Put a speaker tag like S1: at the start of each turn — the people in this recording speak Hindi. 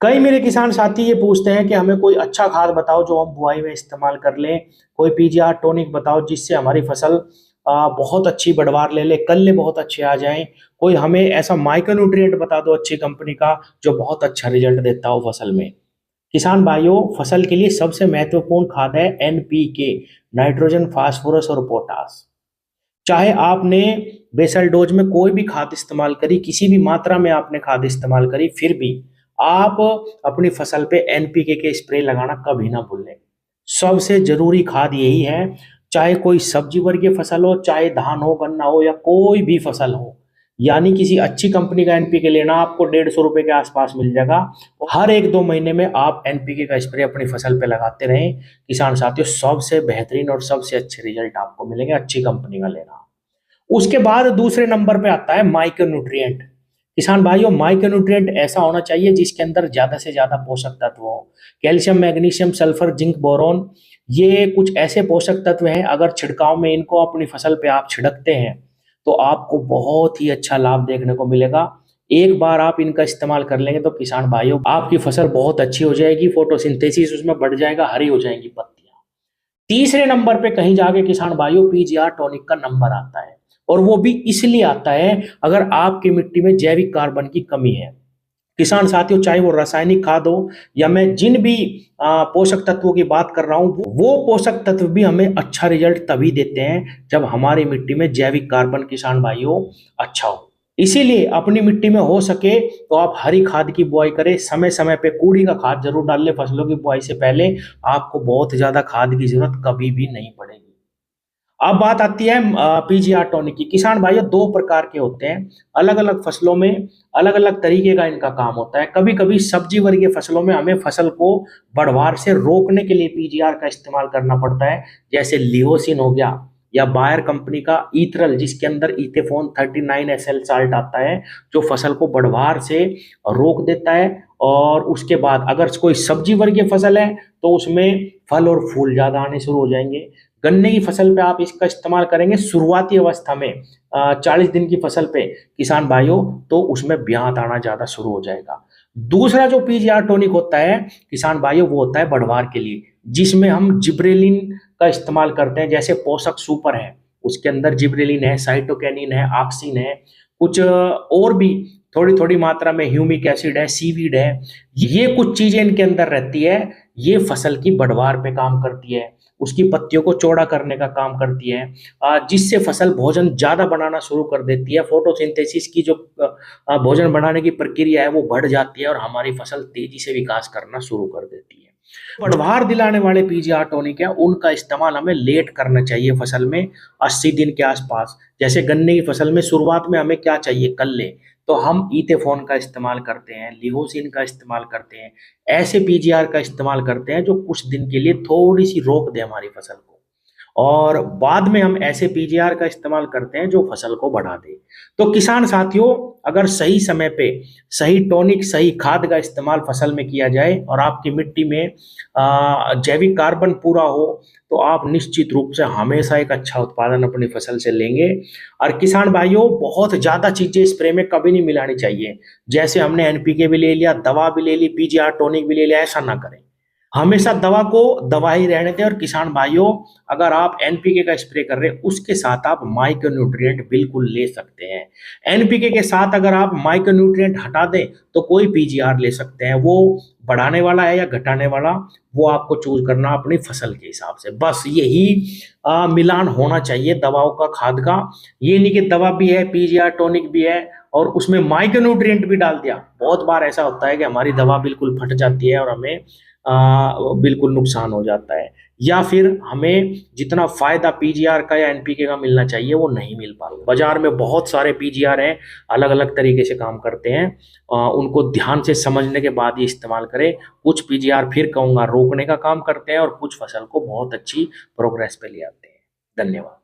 S1: कई मेरे किसान साथी ये पूछते हैं कि हमें कोई अच्छा खाद बताओ जो हम बुआई में इस्तेमाल कर लें। कोई पीजीआर टॉनिक बताओ जिससे हमारी फसल बहुत अच्छी बढ़वार ले ले, कल्ले बहुत अच्छे आ जाएं। कोई हमें ऐसा माइक्रो न्यूट्रिएंट बता दो अच्छी कंपनी का जो बहुत अच्छा रिजल्ट देता हो फसल में। किसान भाइयों, फसल के लिए सबसे महत्वपूर्ण खाद है एनपीके, नाइट्रोजन, फास्फोरस और पोटास। चाहे आपने बेसल डोज में कोई भी खाद इस्तेमाल करी, किसी भी मात्रा में आपने खाद इस्तेमाल करी, फिर भी आप अपनी फसल पे एनपीके के स्प्रे लगाना कभी ना भूलें। सबसे जरूरी खाद यही है। चाहे कोई सब्जी वर्गीय फसल हो, चाहे धान हो, गन्ना हो या कोई भी फसल हो, यानी किसी अच्छी कंपनी का एनपीके लेना आपको 150 रुपए के आसपास मिल जाएगा। हर 1-2 महीने में आप एनपीके का स्प्रे अपनी फसल पे लगाते रहें। किसान साथियों, सबसे बेहतरीन और सबसे अच्छे रिजल्ट आपको मिलेंगे अच्छी कंपनी का लेना। उसके बाद दूसरे नंबर पे आता है माइक्रो न्यूट्रिएंट। किसान भाइयों, माइक्रो न्यूट्रिएंट ऐसा होना चाहिए जिसके अंदर ज्यादा से ज्यादा पोषक तत्व हो। Calcium, magnesium, sulphur, zinc, boron, ये कुछ ऐसे पोषक तत्व हैं, अगर छिड़काव में इनको अपनी फसल पे आप छिड़कते हैं तो आपको बहुत ही अच्छा लाभ देखने को मिलेगा। एक बार आप इनका इस्तेमाल कर लेंगे तो किसान भाइयों, आपकी फसल बहुत अच्छी हो जाएगी, फोटोसिंथेसिस उसमें बढ़ जाएगा, हरी हो जाएंगी पत्तियां। तीसरे नंबर पे कहीं जाके किसान भाइयों पीजीआर टॉनिक का नंबर आता है, और वो भी इसलिए आता है अगर आपकी मिट्टी में जैविक कार्बन की कमी है। किसान साथियों, चाहे वो रासायनिक खाद हो या मैं जिन भी पोषक तत्वों की बात कर रहा हूं, वो पोषक तत्व भी हमें अच्छा रिजल्ट तभी देते हैं जब हमारी मिट्टी में जैविक कार्बन, किसान भाइयों, अच्छा हो। इसीलिए अपनी मिट्टी में हो सके तो आप हरी खाद की बुआई करें। समय समय पे कूड़ी का खाद जरूर डाल लें फसलों की बुआई से पहले। आपको बहुत ज्यादा खाद की जरूरत कभी भी नहीं पड़ेगी। अब बात आती है पीजीआर टॉनिक की। किसान भाइयों, दो प्रकार के होते हैं। अलग अलग फसलों में अलग अलग तरीके का इनका काम होता है। कभी कभी सब्जी वर्गीय फसलों में हमें फसल को बढ़वार से रोकने के लिए पीजीआर का इस्तेमाल करना पड़ता है, जैसे लियोसिन हो गया या बायर कंपनी का ईथरल, जिसके अंदर इथेफोन 39SL साल्ट आता है, जो फसल को बढ़वार से रोक देता है। और उसके बाद अगर कोई सब्जी वर्गीय फसल है तो उसमें फल और फूल ज्यादा आने शुरू हो जाएंगे। गन्ने की फसल पे आप इसका इस्तेमाल करेंगे शुरुआती अवस्था में, 40 दिन की फसल पे किसान भाइयों, तो उसमें ब्यात आना ज्यादा शुरू हो जाएगा। दूसरा जो पीजीआर टॉनिक होता है किसान भाइयों, वो होता है बढ़वार के लिए, जिसमें हम जिब्रेलिन का इस्तेमाल करते हैं। जैसे पोषक सुपर है, उसके अंदर जिब्रेलिन है, साइटोकैनिन है, ऑक्सिन है, कुछ और भी थोड़ी थोड़ी मात्रा में ह्यूमिक एसिड है, सीवीड है। ये कुछ चीजें इनके अंदर रहती है। ये फसल की बढ़वार पे काम करती है, उसकी पत्तियों को चौड़ा करने का काम करती है, जिससे फसल भोजन ज्यादा बनाना शुरू कर देती है। फोटोसिंथेसिस की जो भोजन बनाने की प्रक्रिया है वो बढ़ जाती है और हमारी फसल तेजी से विकास करना शुरू कर देती है। बढ़वार दिलाने वाले पीजीआर टॉनिक है, उनका इस्तेमाल हमें लेट करना चाहिए फसल में, 80 दिन के आसपास। जैसे गन्ने की फसल में शुरुआत में हमें क्या चाहिए, कल्ले, तो हम इथेफोन का इस्तेमाल करते हैं, लिहोसिन का इस्तेमाल करते हैं, ऐसे पीजीआर का इस्तेमाल करते हैं जो कुछ दिन के लिए थोड़ी सी रोक दे हमारी फसल को, और बाद में हम ऐसे पीजीआर का इस्तेमाल करते हैं जो फसल को बढ़ा दे। तो किसान साथियों, अगर सही समय पे सही टॉनिक, सही खाद का इस्तेमाल फसल में किया जाए और आपकी मिट्टी में जैविक कार्बन पूरा हो, तो आप निश्चित रूप से हमेशा एक अच्छा उत्पादन अपनी फसल से लेंगे। और किसान भाइयों, बहुत ज्यादा चीजें स्प्रे में कभी नहीं मिलानी चाहिए। जैसे हमने एनपीके भी ले लिया, दवा भी ले ली, पीजीआर टॉनिक भी ले लिया, ऐसा ना करें। हमेशा दवा को दवा ही रहने दें। और किसान भाइयों, अगर आप एनपीके का स्प्रे कर रहे हैं, उसके साथ आप माइक्रो न्यूट्रिएंट बिल्कुल ले सकते हैं। एनपीके के साथ अगर आप माइक्रो न्यूट्रिएंट हटा दें तो कोई पीजीआर ले सकते हैं। वो बढ़ाने वाला है या घटाने वाला, वो आपको चूज करना अपनी फसल के हिसाब से। बस यही मिलान होना चाहिए दवाओं का, खाद का। ये नहीं कि दवा भी है, पीजीआर टॉनिक भी है और उसमें माइक्रो न्यूट्रिएंट भी डाल दिया। बहुत बार ऐसा होता है कि हमारी दवा बिल्कुल फट जाती है और हमें बिल्कुल नुकसान हो जाता है, या फिर हमें जितना फायदा पीजीआर का या एनपीके का मिलना चाहिए वो नहीं मिल पाता। बाजार में बहुत सारे पीजीआर हैं, अलग अलग तरीके से काम करते हैं। उनको ध्यान से समझने के बाद ही इस्तेमाल करें। कुछ पीजीआर, फिर कहूंगा, रोकने का काम करते हैं और कुछ फसल को बहुत अच्छी प्रोग्रेस पे ले आते हैं। धन्यवाद।